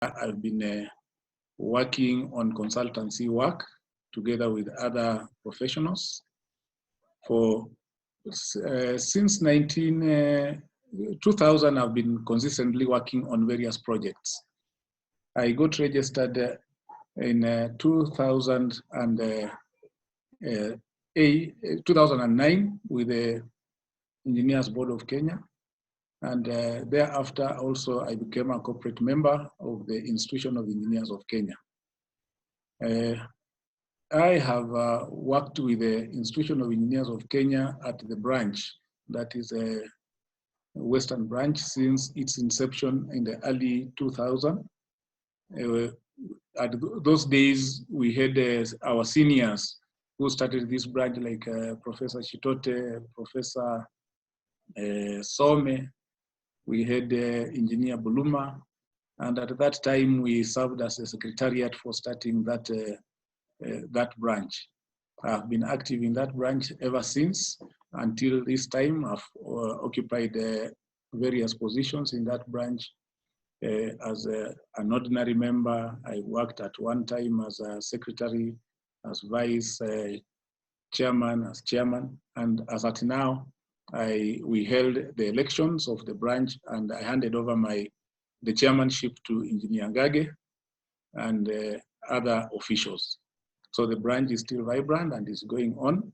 I've been working on consultancy work together with other professionals for since 2000. I've been consistently working on various projects. I got registered in 2009 with the Engineers Board of Kenya. And thereafter also I became a corporate member of the Institution of Engineers of Kenya. I have worked with the Institution of Engineers of Kenya at the branch, that is a Western branch, since its inception in the early 2000s. At those days, we had our seniors who started this branch, like Professor Chitote, Professor Some. We had Engineer Buluma, and at that time we served as a secretariat for starting that branch. I've been active in that branch ever since. Until this time, I've occupied various positions in that branch. As an ordinary member, I worked at one time as a secretary, as vice chairman, as chairman, and as at now, we held the elections of the branch, and I handed over the chairmanship to Engineer Ngage and other officials. So the branch is still vibrant and is going on.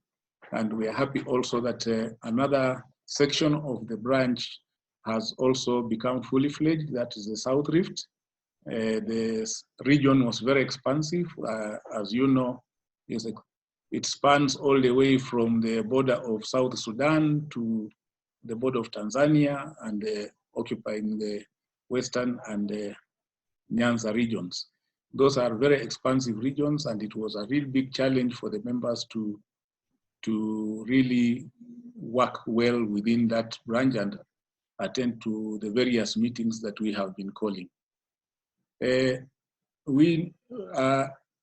And we are happy also that another section of the branch has also become fully fledged, that is the South Rift. The region was very expansive. As you know, it spans all the way from the border of South Sudan to the border of Tanzania, and occupying the Western and Nyanza regions. Those are very expansive regions, and it was a real big challenge for the members to really work well within that branch and attend to the various meetings that we have been calling.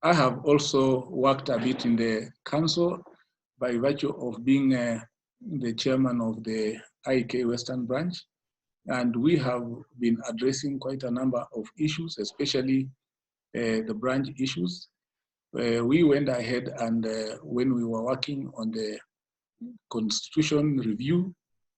I have also worked a bit in the council by virtue of being the chairman of the IEK Western branch. And we have been addressing quite a number of issues, especially the branch issues. We went ahead and when we were working on the constitution review,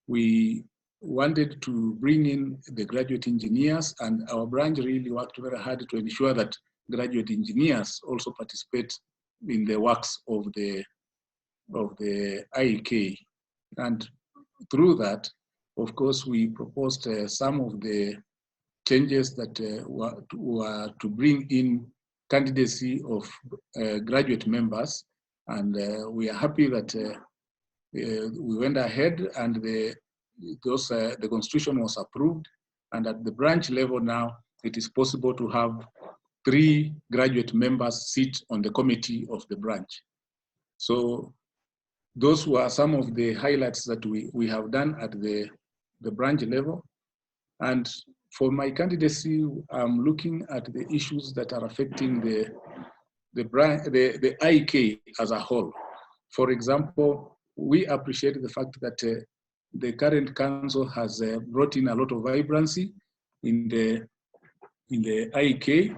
we wanted to bring in the graduate engineers, and our branch really worked very hard to ensure that graduate engineers also participate in the works of the IEK. And through that, of course, we proposed some of the changes that were to bring in candidacy of graduate members. And we are happy that we went ahead and the constitution was approved. And at the branch level now, it is possible to have 3 graduate members sit on the committee of the branch. So those were some of the highlights that we have done at the branch level. And for my candidacy, I'm looking at the issues that are affecting the IEK as a whole. For example, we appreciate the fact that the current council has brought in a lot of vibrancy in the IEK,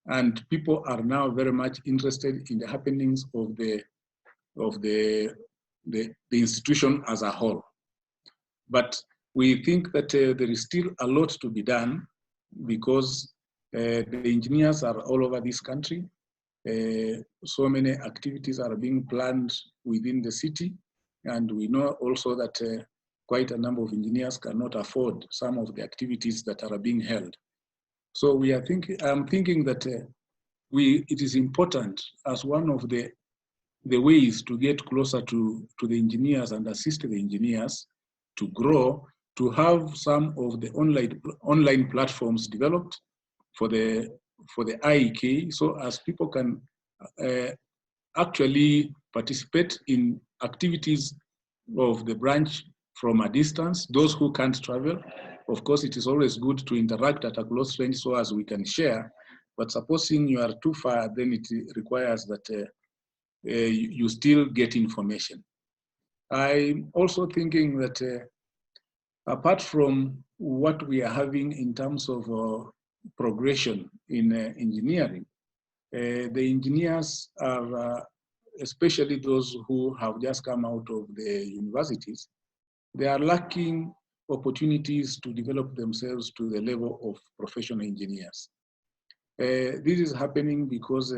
and people are now very much interested in the happenings of the institution as a whole. But we think that there is still a lot to be done, because the engineers are all over this country. So many activities are being planned within the city, and we know also that quite a number of engineers cannot afford some of the activities that are being held. So I'm thinking that it is important, as one of the ways to get closer to the engineers and assist the engineers to grow, to have some of the online platforms developed for the IEK, so as people can actually participate in activities of the branch from a distance. Those who can't travel, of course, it is always good to interact at a close range so as we can share. But supposing you are too far, then it requires that you still get information. I'm also thinking that apart from what we are having in terms of progression in engineering, the engineers are, especially those who have just come out of the universities, they are lacking opportunities to develop themselves to the level of professional engineers. This is happening because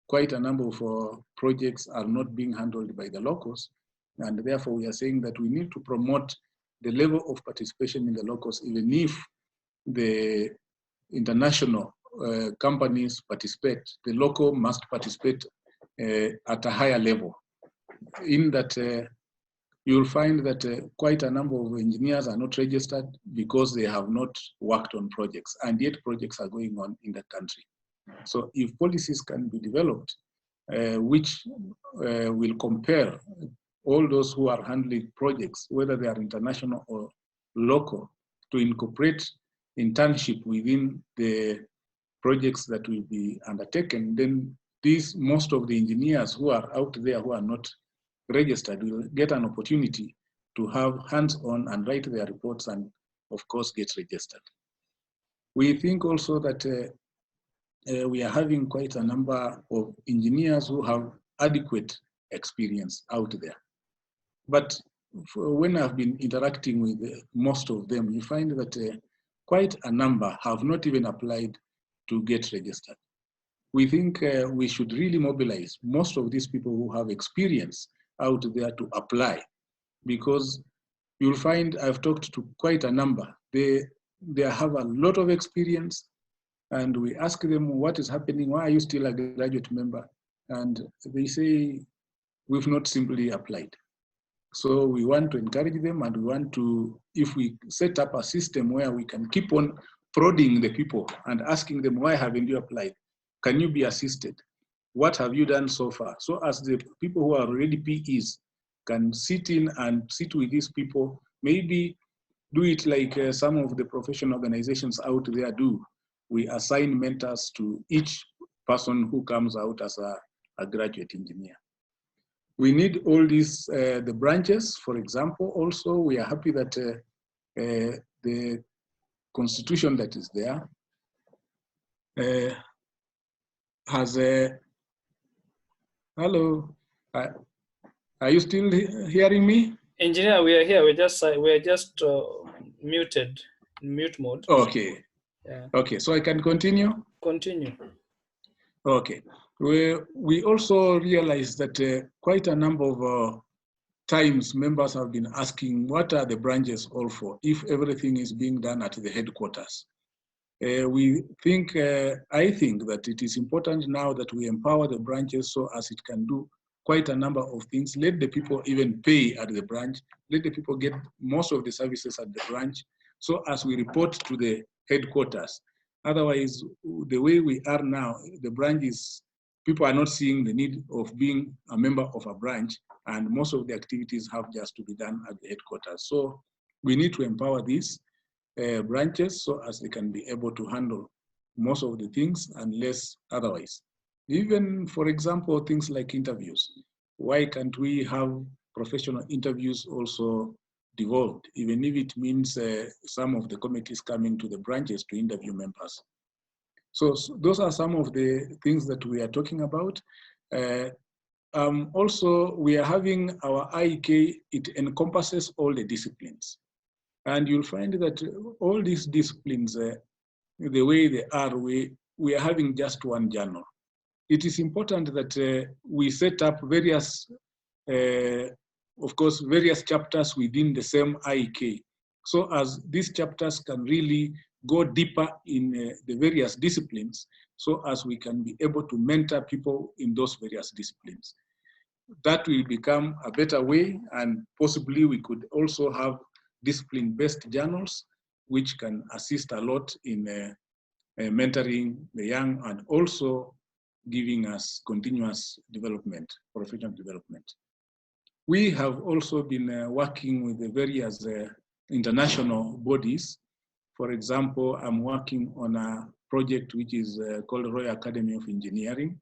quite a number of projects are not being handled by the locals, and therefore we are saying that we need to promote the level of participation in the locals, even if the international companies participate, the local must participate at a higher level. In that, you'll find that quite a number of engineers are not registered because they have not worked on projects, and yet projects are going on in the country. So if policies can be developed, which will compare all those who are handling projects, whether they are international or local, to incorporate internship within the projects that will be undertaken, then most of the engineers who are out there who are not registered will get an opportunity to have hands-on and write their reports and, of course, get registered. We think also that we are having quite a number of engineers who have adequate experience out there. But when I've been interacting with most of them, you find that quite a number have not even applied to get registered. We think we should really mobilize most of these people who have experience out there to apply, because you'll find I've talked to quite a number. They have a lot of experience, and we ask them what is happening, why are you still a graduate member? And they say, we've not simply applied. So we want to encourage them, and we want to, if we set up a system where we can keep on prodding the people and asking them, why haven't you applied? Can you be assisted? What have you done so far? So as the people who are already PEs can sit in and sit with these people, maybe do it like some of the professional organizations out there do. We assign mentors to each person who comes out as a graduate engineer. We need all these, the branches, for example. Also, we are happy that the constitution that is there has a, hello, are you still hearing me? Engineer, we are here. We are just muted, mute mode. Okay. Yeah. Okay, so I can continue? Continue. Okay. We also realize that quite a number of times members have been asking, what are the branches all for if everything is being done at the headquarters? I think that it is important now that we empower the branches so as it can do quite a number of things. Let the people even pay at the branch. Let the people get most of the services at the branch, so as we report to the headquarters. Otherwise, the way we are now, the branch is, people are not seeing the need of being a member of a branch, and most of the activities have just to be done at the headquarters. So we need to empower these branches so as they can be able to handle most of the things and less otherwise. Even, for example, things like interviews. Why can't we have professional interviews also devolved, even if it means some of the committees coming to the branches to interview members? So those are some of the things that we are talking about. Also, we are having our IEK, it encompasses all the disciplines. And you'll find that all these disciplines, the way they are, we are having just one journal. It is important that we set up various, of course, various chapters within the same IEK, so as these chapters can really go deeper in the various disciplines, so as we can be able to mentor people in those various disciplines. That will become a better way, and possibly we could also have discipline-based journals, which can assist a lot in mentoring the young and also giving us continuous development, professional development. We have also been working with the various international bodies. For example, I'm working on a project which is called Royal Academy of Engineering.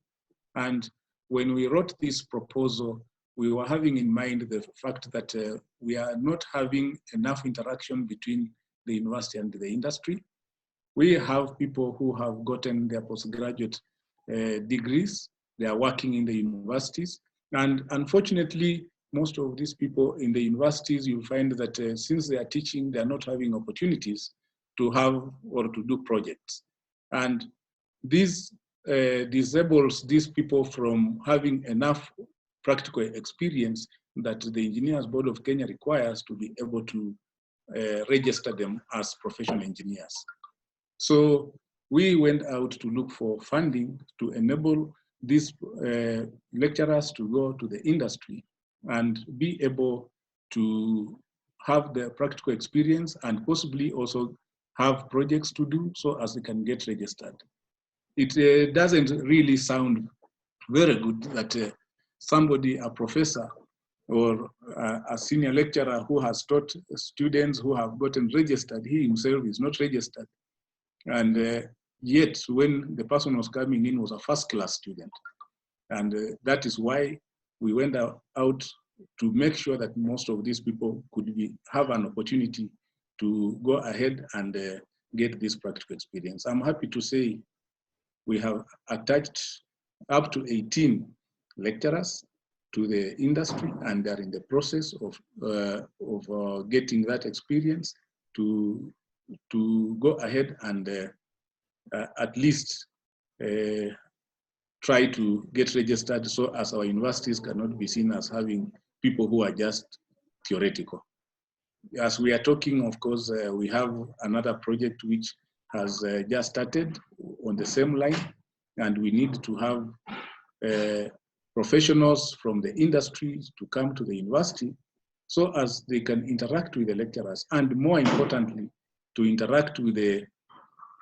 And when we wrote this proposal, we were having in mind the fact that we are not having enough interaction between the university and the industry. We have people who have gotten their postgraduate degrees. They are working in the universities. And unfortunately, most of these people in the universities, you find that since they are teaching, they are not having opportunities to have or to do projects. And this disables these people from having enough practical experience that the Engineers Board of Kenya requires to be able to register them as professional engineers. So we went out to look for funding to enable these lecturers to go to the industry and be able to have the practical experience and possibly also have projects to do so as they can get registered. It doesn't really sound very good that somebody, a professor or a senior lecturer who has taught students who have gotten registered, he himself is not registered. And yet when the person was coming in was a first-class student. And that is why we went out to make sure that most of these people could have an opportunity to go ahead and get this practical experience. I'm happy to say we have attached up to 18 lecturers to the industry, and they're in the process of getting that experience to go ahead and at least try to get registered so as our universities cannot be seen as having people who are just theoretical. As we are talking, of course, we have another project which has just started on the same line, and we need to have professionals from the industry to come to the university so as they can interact with the lecturers, and more importantly, to interact with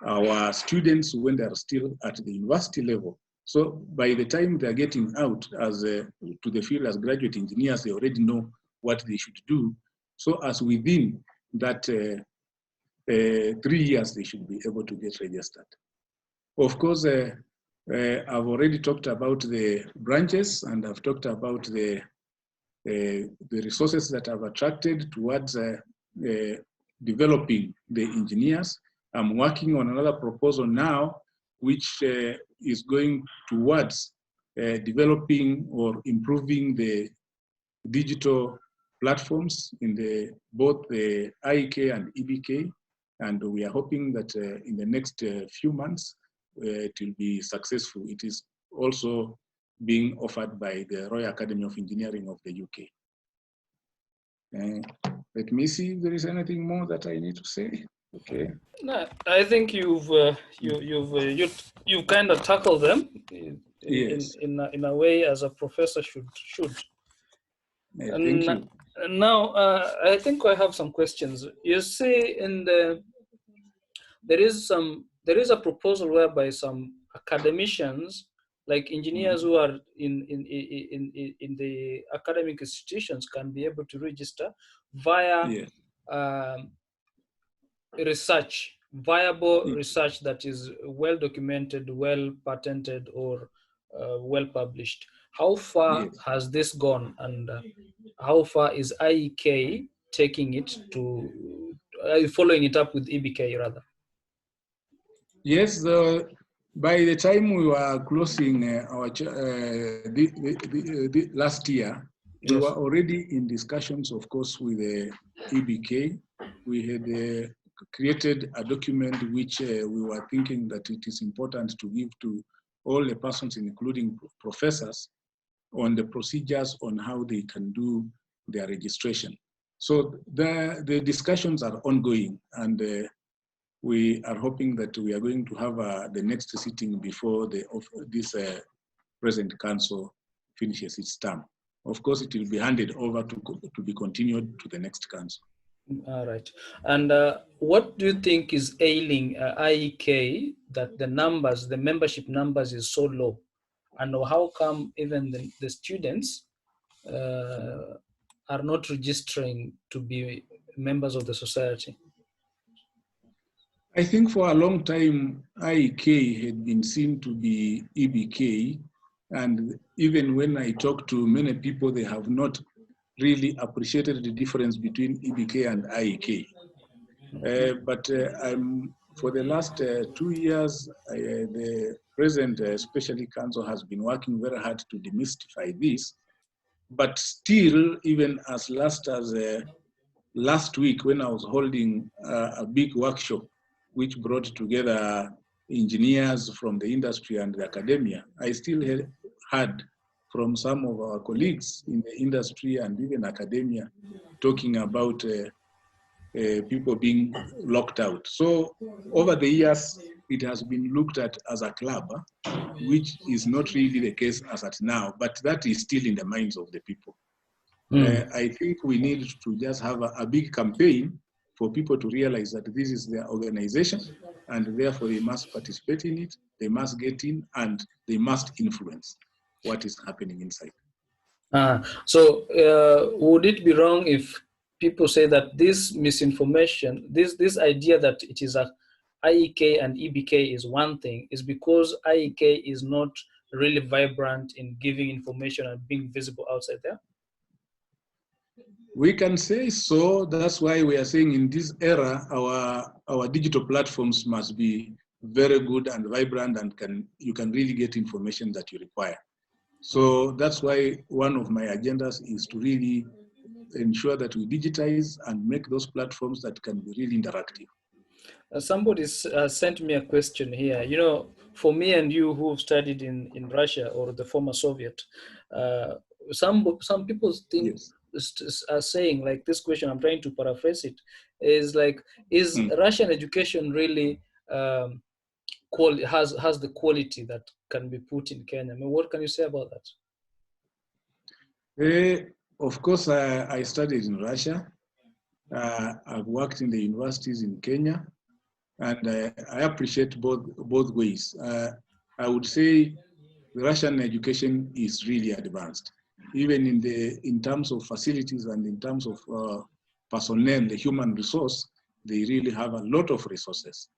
our students when they are still at the university level. So by the time they're getting out to the field as graduate engineers, they already know what they should do. So as within that 3 years, they should be able to get registered. Of course, I've already talked about the branches, and I've talked about the resources that I've attracted towards developing the engineers. I'm working on another proposal now, which is going towards developing or improving the digital platforms in both the IEK and EBK. And we are hoping that in the next few months, it will be successful. It is also being offered by the Royal Academy of Engineering of the UK. Let me see if there is anything more that I need to say. Okay. No, I think you've kind of tackled them in a way as a professor should. Thank you. Now, I think I have some questions. You see, there is a proposal whereby some academicians, like engineers who are in the academic institutions, can be able to register via research, viable research that is well documented, well patented, or well published. How far has this gone, and how far is IEK taking it to, following it up with EBK rather? Yes, by the time we were closing our last year, we were already in discussions, of course, with the EBK. We had created a document which we were thinking that it is important to give to all the persons, including professors, on the procedures on how they can do their registration. So the discussions are ongoing, and we are hoping that we are going to have the next sitting before this present council finishes its term. Of course, it will be handed over to be continued to the next council. All right. And what do you think is ailing IEK that the membership numbers is so low? And how come even the students are not registering to be members of the society? I think for a long time, IEK had been seen to be EBK. And even when I talk to many people, they have not really appreciated the difference between EBK and IEK. But I'm for the last 2 years, the present Special Council has been working very hard to demystify this. But still, even as last week when I was holding a big workshop, which brought together engineers from the industry and the academia, I still heard from some of our colleagues in the industry and even academia talking about people being locked out. So over the years, it has been looked at as a club, which is not really the case as at now, but that is still in the minds of the people. I think we need to just have a big campaign for people to realize that this is their organization and therefore they must participate in it, they must get in, and they must influence what is happening inside. So would it be wrong if people say that this misinformation, this idea that it is a IEK and EBK is one thing, is because IEK is not really vibrant in giving information and being visible outside there? We can say so. That's why we are saying in this era, our digital platforms must be very good and vibrant, and you can really get information that you require. So that's why one of my agendas is to really ensure that we digitize and make those platforms that can be really interactive. Somebody sent me a question here. You know, for me and you who have studied in Russia or the former Soviet, some people think, Yes. are saying, like, this question, I'm trying to paraphrase it, is like, is Russian education really has the quality that can be put in Kenya? I mean, what can you say about that? Of course, I studied in Russia. I've worked in the universities in Kenya, and I appreciate both ways. I would say the Russian education is really advanced, even in terms of facilities and in terms of personnel, the human resource. They really have a lot of resources.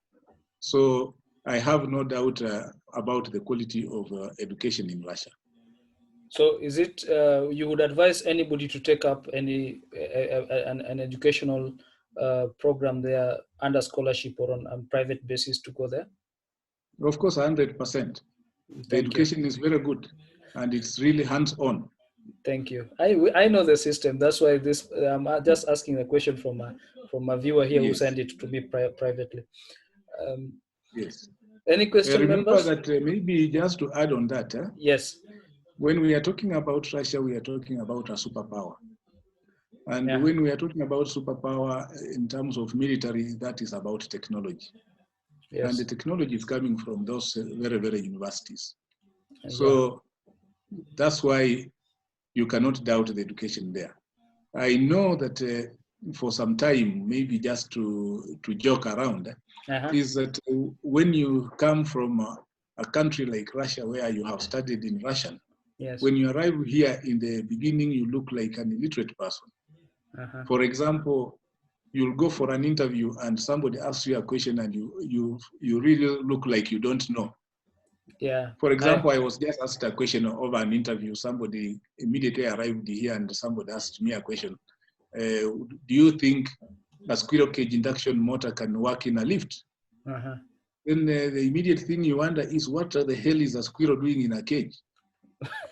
So I have no doubt about the quality of education in Russia. So is it, you would advise anybody to take up any an educational program there under scholarship or on private basis to go there? Of course, 100%. The education is very good and it's really hands-on. Thank you. I know the system. That's why this, I'm just asking a question from a viewer here who sent it to me privately. Yes. Any question, remember members? That maybe just to add on that. Yes. When we are talking about Russia, we are talking about a superpower. And when we are talking about superpower in terms of military, that is about technology. Yes. And the technology is coming from those very, very universities. So that's why you cannot doubt the education there. I know that for some time, maybe just to joke around, is that when you come from a country like Russia, where you have studied in Russian, when you arrive here in the beginning, you look like an illiterate person. For example, you'll go for an interview and somebody asks you a question and you really look like you don't know. Yeah. For example, I was just asked a question over an interview. Somebody immediately arrived here and somebody asked me a question. Do you think a squirrel cage induction motor can work in a lift? Then the immediate thing you wonder is, what the hell is a squirrel doing in a cage?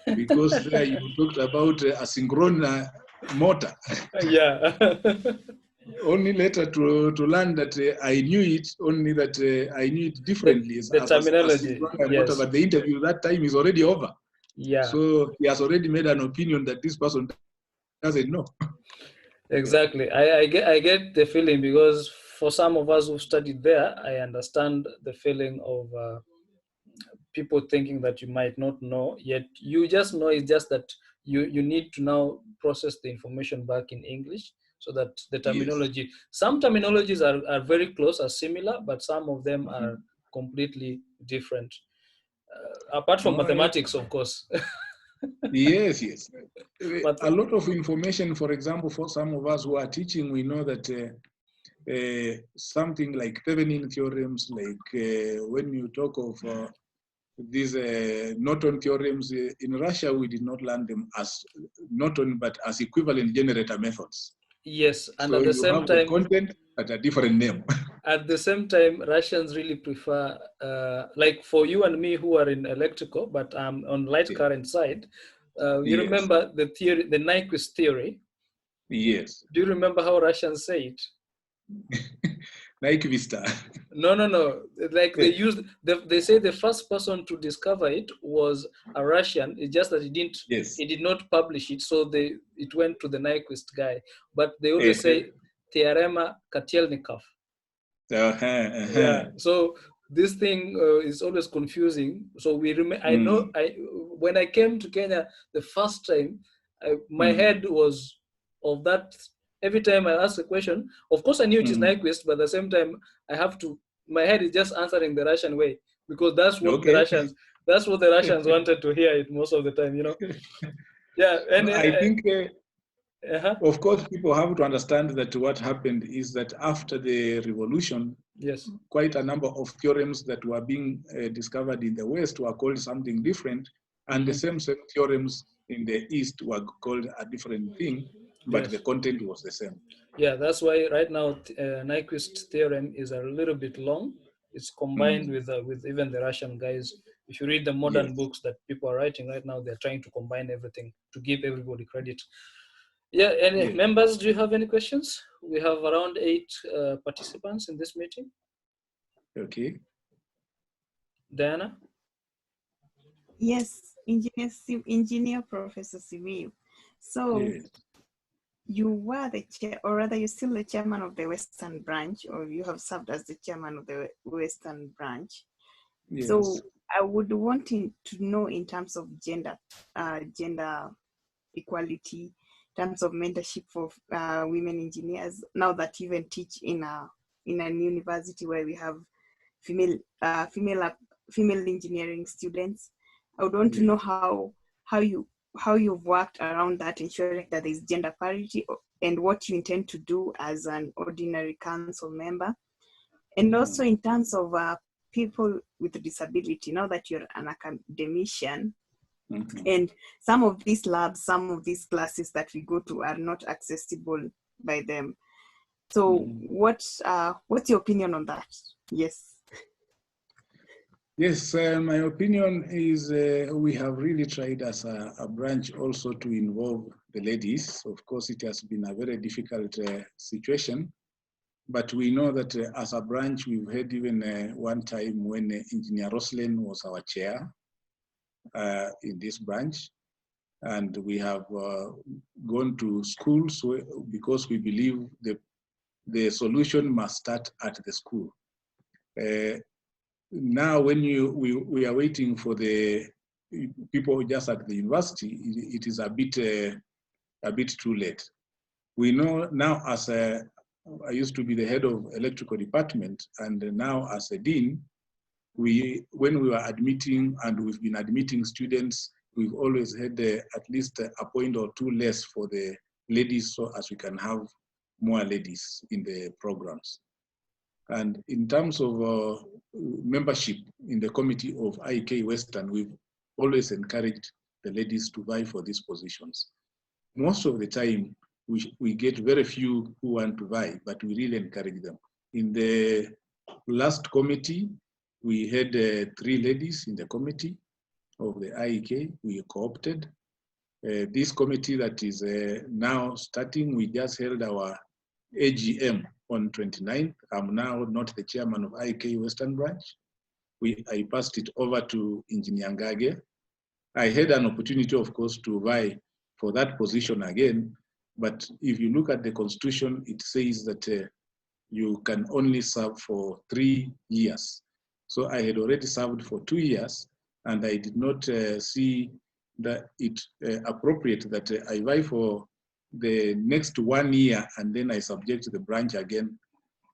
Because there you talked about a synchronous motor. Yeah. Only later to learn that I knew it, only that I knew it differently. The terminology, motor, but the interview that time is already over. Yeah. So he has already made an opinion that this person doesn't know. Exactly. I get the feeling, because for some of us who studied there, I understand the feeling of people thinking that you might not know, yet you just know. It's just that you need to now process the information back in English, so that the terminology, some terminologies are very close, are similar, but some of them are completely different. Apart from mathematics, of course. Yes. But a lot of information, for example, for some of us who are teaching, we know that something like Thevenin theorems, like when you talk of these Norton theorems, in Russia, we did not learn them as Norton, but as equivalent generator methods. Yes, and So at the you same have the time, content at a different name. at the same time, Russians really prefer, like for you and me who are in electrical, but I'm on light Yeah. current side. You Yes. remember the theory, the Nyquist theory? Yes. Do you remember how Russians say it? Like Vista. No, no, no. Like they used, they say the first person to discover it was a Russian. It's just that Yes. he did not publish it, so it went to the Nyquist guy. But they always Uh-huh. say Theorema Kotelnikov. Uh-huh. Yeah. Uh-huh. So this thing is always confusing. So I know Mm. when I came to Kenya the first time, my Mm. head was of that. Every time I ask a question, of course I knew it is Mm. Nyquist, but at the same time I have to. My head is just answering the Russian way because that's what the Okay. Russians. That's what the Russians wanted to hear it most of the time. Yeah. No, And I think, uh-huh. of course, people have to understand that what happened is that after the revolution, Yes. quite a number of theorems that were being discovered in the West were called something different, and the same theorems in the East were called a different thing, but the Yes. content was the same. Yeah, that's why right now Nyquist theorem is a little bit long. It's combined Mm. with even the Russian guys. If you read the modern Yes. books that people are writing right now, they're trying to combine everything to give everybody credit. Yeah, any Yes. members, do you have any questions? We have around 8 participants in this meeting. Okay. Diana? Yes, engineer Professor Simiyu. So Yes. you were the chair, or rather you're still the chairman of the Western branch, or you have served as the chairman of the Western branch. Yes. So I would want to know in terms of gender equality, in terms of mentorship for women engineers, now that you even teach in an university where we have female engineering students. I would want to know how you've worked around that, ensuring that there's gender parity, and what you intend to do as an ordinary council member. And also in terms of people with disability, now that you're an academician, and some of these labs, some of these classes that we go to are not accessible by them. So what's your opinion on that? Yes. Yes, my opinion is we have really tried as a branch also to involve the ladies. Of course, it has been a very difficult situation, but we know that as a branch, we've had even one time when Engineer Roslyn was our chair in this branch, and we have gone to schools because we believe the solution must start at the school. Now, when we are waiting for the people just at the university, it is a bit too late. We know now I used to be the head of electrical department, and now as a dean, when we were admitting, and we've been admitting students, we've always had at least a point or two less for the ladies, so as we can have more ladies in the programs. And in terms of membership in the committee of IEK Western, we've always encouraged the ladies to vie for these positions. Most of the time, we get very few who want to vie, but we really encourage them. In the last committee, we had 3 ladies in the committee of the IEK. We co-opted. This committee that is now starting, we just held our AGM on 29th. I'm now not the chairman of IEK Western Branch. I passed it over to Engineer Ngage. I had an opportunity, of course, to vie for that position again. But if you look at the Constitution, it says that you can only serve for 3 years. So I had already served for 2 years, and I did not see that it appropriate that I vie for the next 1 year, and then I subject the branch again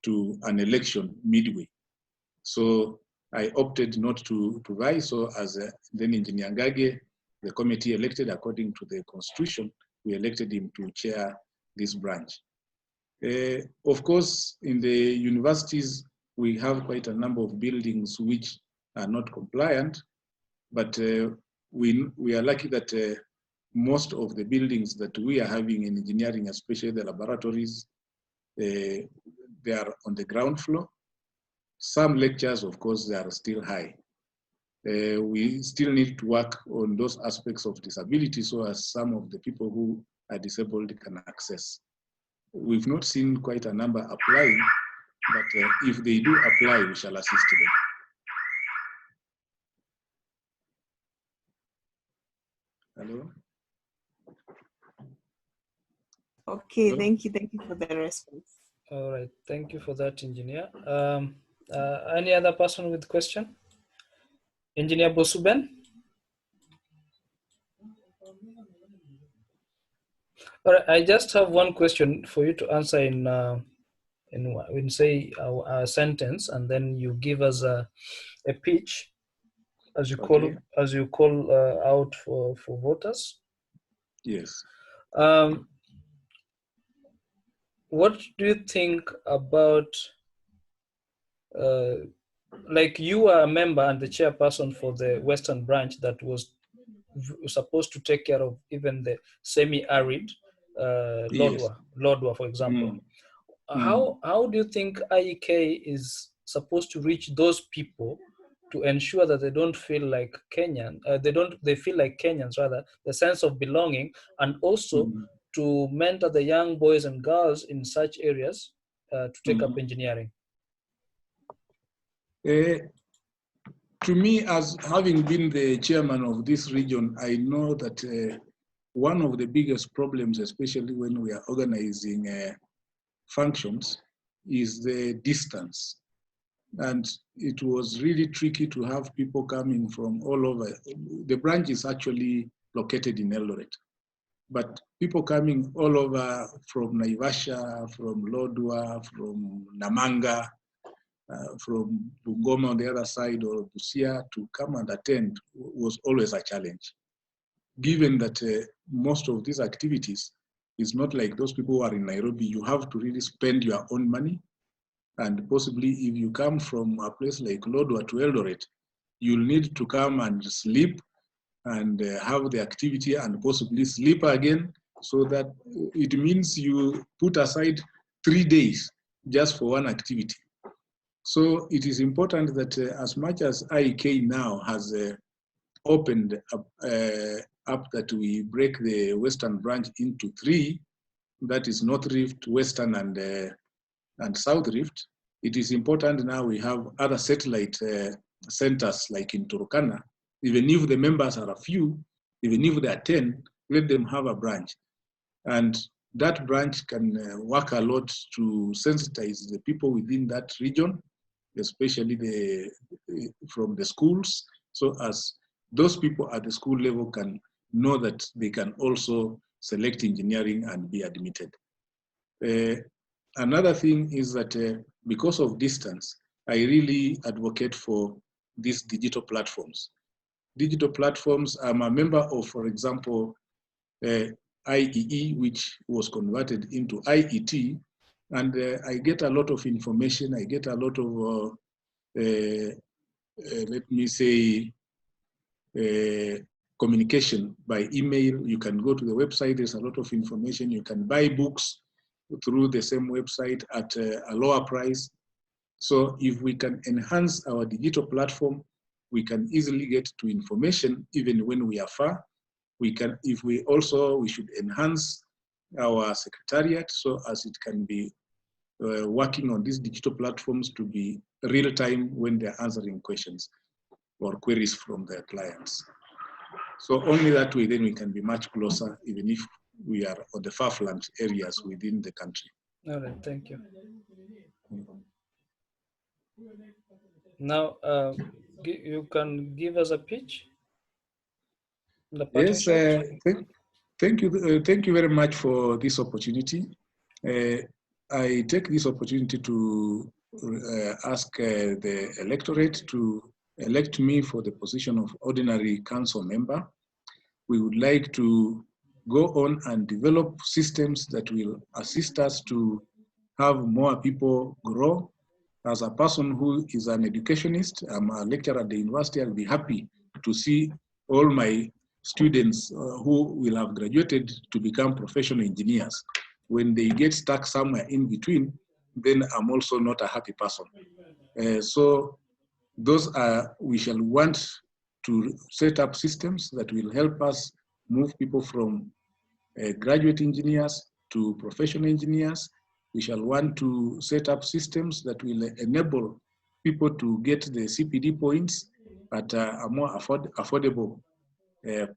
to an election midway. So I opted not to vie. So as then Engineer Ngage, the committee elected according to the Constitution, we elected him to chair this branch. Of course, in the universities, we have quite a number of buildings which are not compliant, but we are lucky that most of the buildings that we are having in engineering, especially the laboratories, they are on the ground floor. Some lectures, of course, they are still high. We still need to work on those aspects of disability so as some of the people who are disabled can access. We've not seen quite a number applying, but if they do apply, we shall assist them. Hello? Okay, Hello? thank you for the response. All right, thank you for that, engineer. Any other person with question? Engineer Bosuben? All right, I just have one question for you to answer in say a sentence, and then you give us a pitch as you call out for voters. Yes. What do you think about like you are a member and the chairperson for the Western branch that was supposed to take care of even the semi-arid Yes. Lodwar, for example. How do you think IEK is supposed to reach those people to ensure that they don't feel like Kenyan, they feel like Kenyans rather, the sense of belonging, and also to mentor the young boys and girls in such areas to take up engineering? To me, as having been the chairman of this region, I know that one of the biggest problems, especially when we are organizing functions, is the distance. And it was really tricky to have people coming from all over. The branch is actually located in Eldoret, but people coming all over from Naivasha, from Lodwar, from Namanga, from Bungoma on the other side, or Busia, to come and attend was always a challenge. Given that most of these activities is not like those people who are in Nairobi, you have to really spend your own money. And possibly if you come from a place like Lodwar to Eldoret, you'll need to come and sleep and have the activity and possibly sleep again. So that it means you put aside 3 days just for one activity. So it is important that as much as IEK now has opened up that we break the Western branch into 3, that is North Rift, Western, and South Rift, it is important now we have other satellite centers like in Turkana. Even if the members are a few, even if they are 10, let them have a branch. And that branch can work a lot to sensitize the people within that region, especially from the schools, so as those people at the school level can know that they can also select engineering and be admitted. Another thing is that because of distance, I really advocate for these digital platforms. Digital platforms, I'm a member of, for example, IEE, which was converted into IET, and I get a lot of information. I get a lot of, let me say, communication by email. You can go to the website, there's a lot of information. You can buy books through the same website at a lower price. So if we can enhance our digital platform, we can easily get to information even when we are far. We should enhance our secretariat so as it can be working on these digital platforms to be real time when they're answering questions or queries from their clients. So only that way then we can be much closer, even if we are on the far-flung areas within the country. All right, thank you. Now, you can give us a pitch? Yes, thank you very much for this opportunity. I take this opportunity to ask the electorate to elect me for the position of ordinary council member. We would like to go on and develop systems that will assist us to have more people grow. As a person who is an educationist, I'm a lecturer at the university, I'll be happy to see all my students who will have graduated to become professional engineers. When they get stuck somewhere in between, then I'm also not a happy person. So those are, we shall want to set up systems that will help us move people from graduate engineers to professional engineers. We shall want to set up systems that will enable people to get the CPD points at a more affordable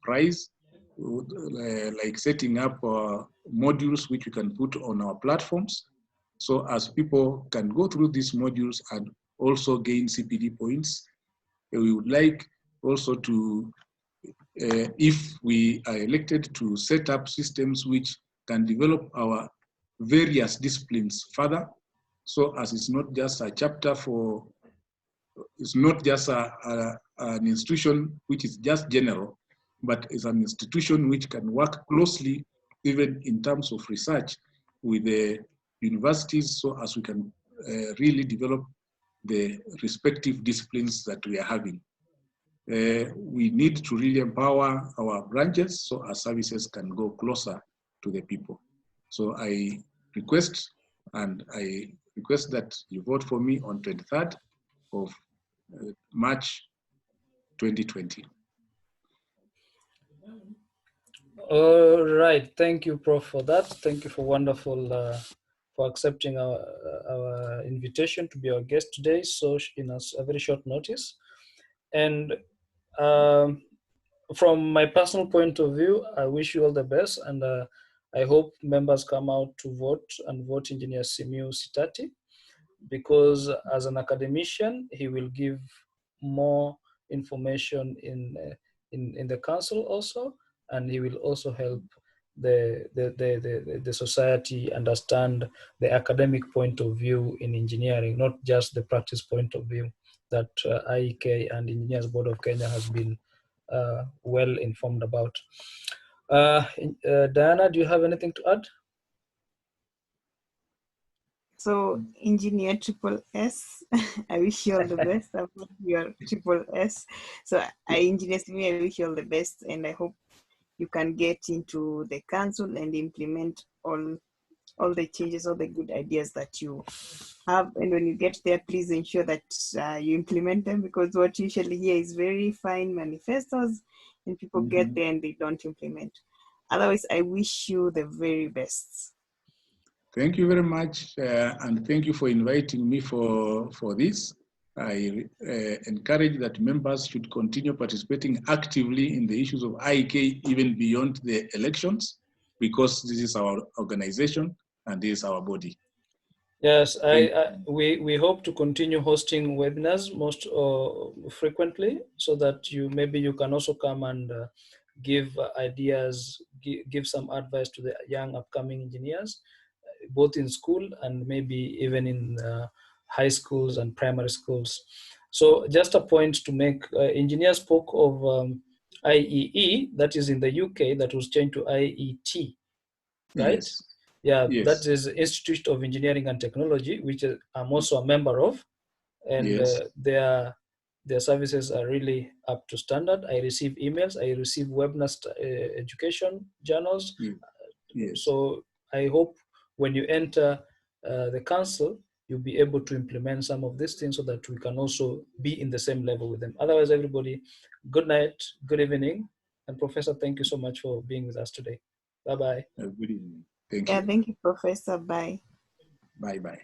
price, like setting up modules which we can put on our platforms. So as people can go through these modules and also gain CPD points, we would like also to, if we are elected, to set up systems which can develop our various disciplines further. So as it's not just a chapter for, it's not just an institution which is just general, but it's an institution which can work closely, even in terms of research, with the universities, so as we can really develop the respective disciplines that we are having. We need to really empower our branches so our services can go closer to the people. So I request that you vote for me on 23rd of March 2020. All right, thank you, Prof, for that. Thank you for wonderful, for accepting our invitation to be our guest today, so in a very short notice. And from my personal point of view, I wish you all the best, and I hope members come out to vote and vote Engineer Simiu SITATI, because as an academician, he will give more information in the council also, and he will also help the society understand the academic point of view in engineering, not just the practice point of view that IEK and Engineers Board of Kenya has been well informed about. Diana, do you have anything to add? So, Engineer Triple S, I wish you all the best about your Triple S. So, Engineer Simi, I wish you all the best, and I hope you can get into the council and implement all the changes, all the good ideas that you have. And when you get there, please ensure that you implement them, because what you usually hear is very fine manifestos, and people get there and they don't implement. Otherwise, I wish you the very best. Thank you very much, and thank you for inviting me for this. I encourage that members should continue participating actively in the issues of IEK even beyond the elections, because this is our organization and this is our body. Yes, we hope to continue hosting webinars most frequently, so that maybe you can also come and give ideas, give some advice to the young upcoming engineers, both in school and maybe even in high schools and primary schools. So just a point to make, engineers spoke of IEE, that is in the UK, that was changed to IET, right? Yes. Yeah, Yes. that is the Institute of Engineering and Technology, which I'm also a member of, and Yes. their services are really up to standard. I receive emails, I receive webinar education journals. Yes. So I hope when you enter the council, you'll be able to implement some of these things so that we can also be in the same level with them. Otherwise, everybody, good night, good evening. And Professor, thank you so much for being with us today. Bye-bye. Good evening. Thank Yeah, you. thank you, Professor. Bye. Bye-bye.